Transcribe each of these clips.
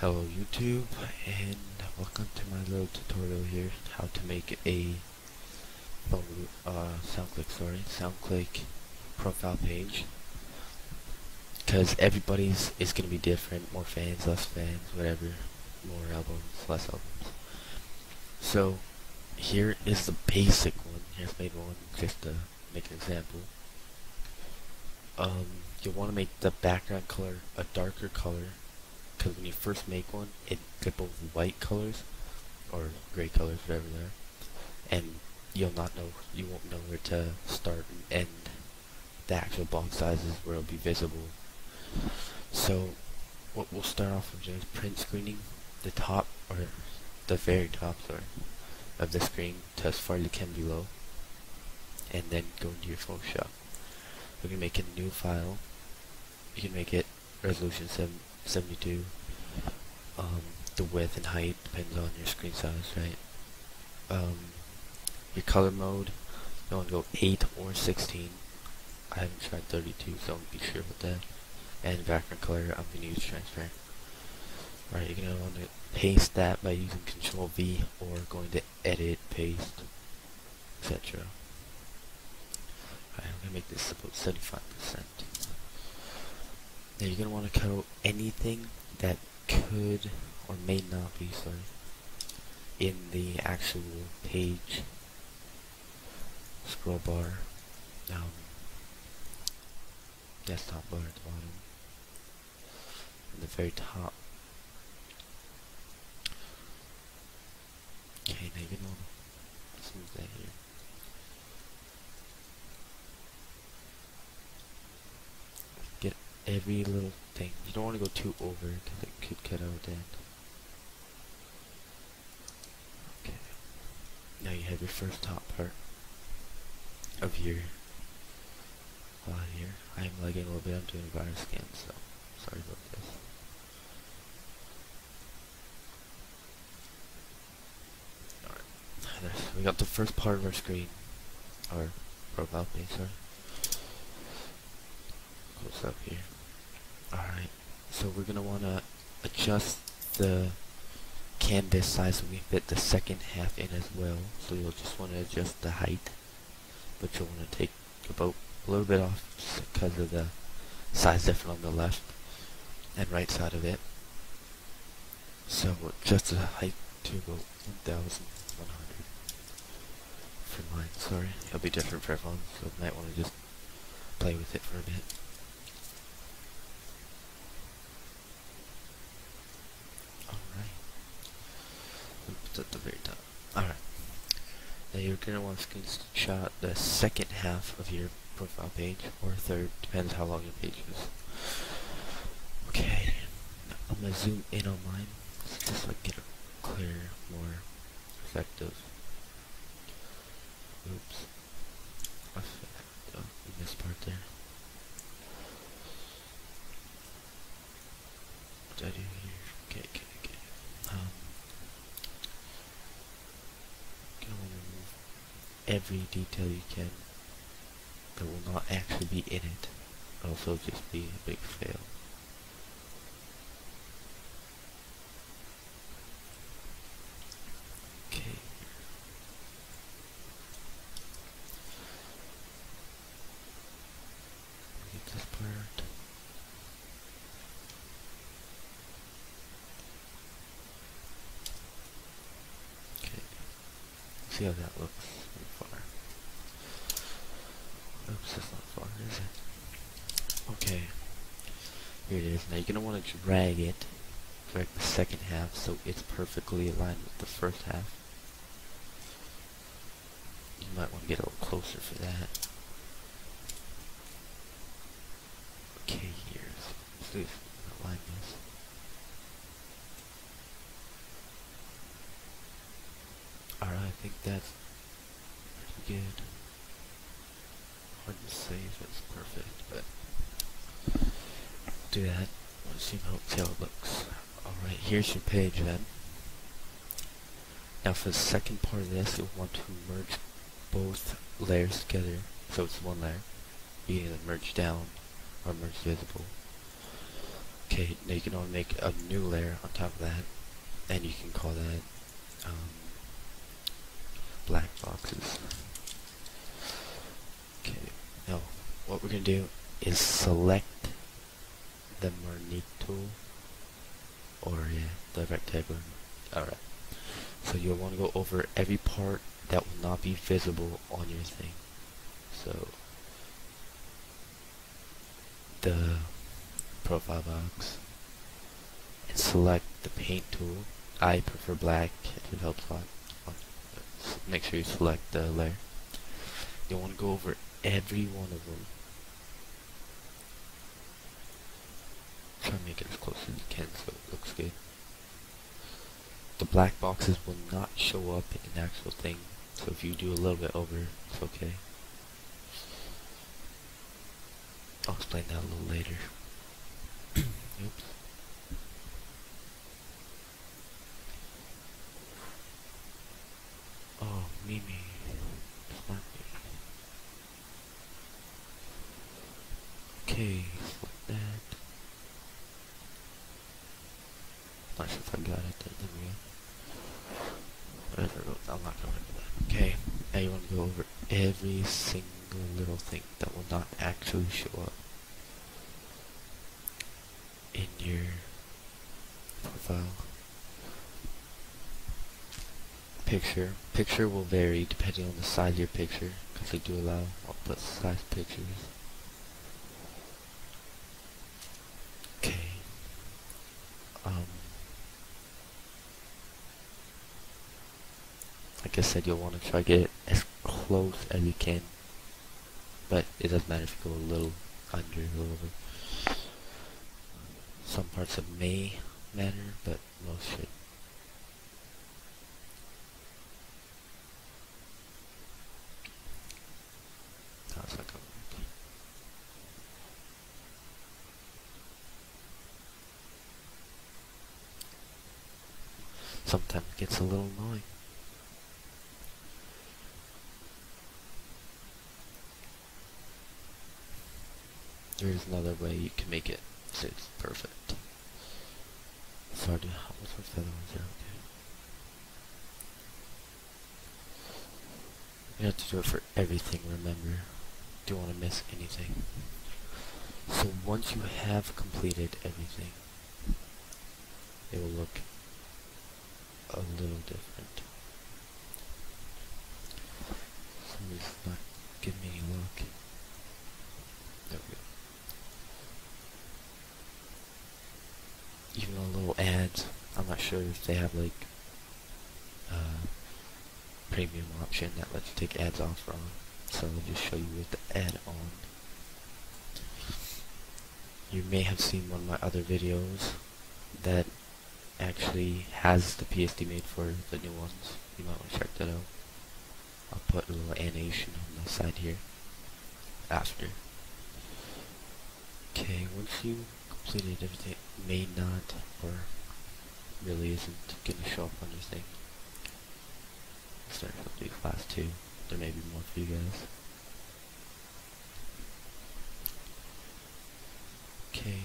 Hello YouTube, and welcome to my little tutorial here, how to make a Soundclick profile page. Because everybody's is going to be different, more fans, less fans, whatever, more albums, less albums. So here is the basic one. Here's made one just to make an example. You'll want to make the background color a darker color, because when you first make one, they're both white colors or gray colors, whatever they are, and you won't know where to start and end the actual box sizes where it'll be visible. So what we'll start off with is print screening the top, or the very top, of the screen to as far as you can below, and then go into your Photoshop. We're gonna make a new file. You can make it resolution 72. The width and height depends on your screen size, right? Your color mode, you want to go 8 or 16. I haven't tried 32, so I'll be sure with that. And background color, I'm going to use transparent. Alright, you're going to want to paste that by using Control V or going to Edit, Paste, etc. Alright, I'm going to make this about 75%. Now you're going to want to cut out anything that could or may not be, in the actual page scroll bar, desktop bar at the bottom, and the very top. Okay, now you're gonna want to smooth that here. Get every little thing. You don't want to go too over because it could cut out then. Okay. Now you have your first top part of your here. I am lagging a little bit. I'm doing a virus scan, so sorry about this. Alright, we got the first part of our screen, our profile page. Close up here. Alright, so we're gonna want to adjust the canvas size so we fit the second half in as well. So you'll just want to adjust the height, but you'll want to take about a little bit off because of the size difference on the left and right side of it. So we'll adjust the height to about 1100 for mine. Sorry, it'll be different for everyone, so you might want to just play with it for a bit. At the very top. Alright. Now you're going to want to screenshot the second half of your profile page, or third, depends how long your page is. Okay. Now I'm going to zoom in on mine, just so I can get a clear, more effective. Oops. We missed part there. What did I do here? Okay. Every detail you can that will not actually be in it, also just be a big fail. Okay. Get this part. Okay. See how that looks. Oops, that's not far, is it? Okay. Here it is. Now you're going to want to drag it, drag the second half so it's perfectly aligned with the first half. You might want to get a little closer for that. Okay, let's align this. Alright, I think that's pretty good. Hard to say if it's perfect, but do that. Let's see how it looks. Alright, here's your page then. Now for the second part of this, you'll want to merge both layers together, so it's one layer. You can either merge down or merge visible. Okay, now you can only make a new layer on top of that, and you can call that black boxes. Okay, now what we're going to do is select the Marnique tool, or the rectangular. Alright, so you'll want to go over every part that will not be visible on your thing. So the profile box, and select the paint tool. I prefer black if it helps a lot. Make sure you select the layer. You want to go over every one of them. Try to make it as close as you can so it looks good. The black boxes will not show up in the actual thing, so if you do a little bit over, it's okay. I'll explain that a little later. Oops. Oh, Mimi. It's not me. Okay, select that. Not sure if I got it. There we go. Whatever it goes, I'm not going to do that. Okay, now you want to go over every single little thing that will not actually show up in your profile. Picture will vary depending on the size of your picture, because they do allow output size pictures. Okay. Like I said, you'll want to try to get it as close as you can, but it doesn't matter if you go a little under, a little over. Some parts of may matter, but most should. How's that going? Sometimes it gets a little annoying. There's another way you can make it so it's perfect. Sorry, what's the other ones there? Okay. You have to do it for everything, remember. Don't want to miss anything. So once you have completed everything, it will look a little different. Somebody's not giving me any luck. There we go. Even a little ads, I'm not sure if they have like premium option that lets you take ads off from. So I'll just show you with the ad on. You may have seen one of my other videos that actually has the PSD made for the new ones. You might want to check that out. I'll put a little animation on the side here after. Okay, once you completed everything, it may not, or really isn't going to show up on your thing. Start with the class 2. There may be more for you guys. Okay.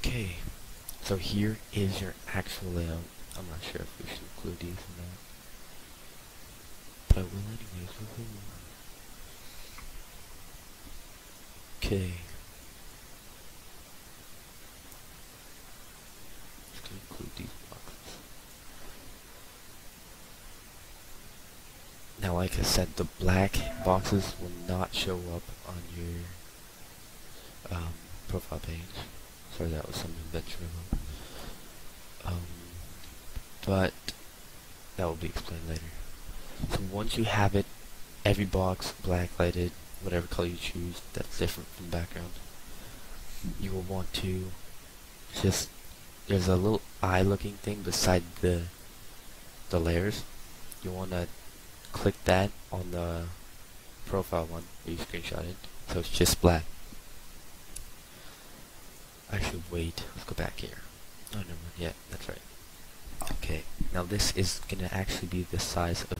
Okay, so here is your actual layout. I'm not sure if we should include these or not, but I will anyways. Okay. Just gonna include these boxes. Now, like I said, the black boxes will not show up on your profile page. Sorry, that was some invention. But that will be explained later. So once you have it, every box black lighted, whatever color you choose, that's different from the background. You will want to there's a little eye looking thing beside the layers. You want to click that on the profile one where you screenshot it, so it's just black. I should wait. Let's go back here. Oh, never mind. Yeah, that's right. Okay. Now this is going to actually be the size of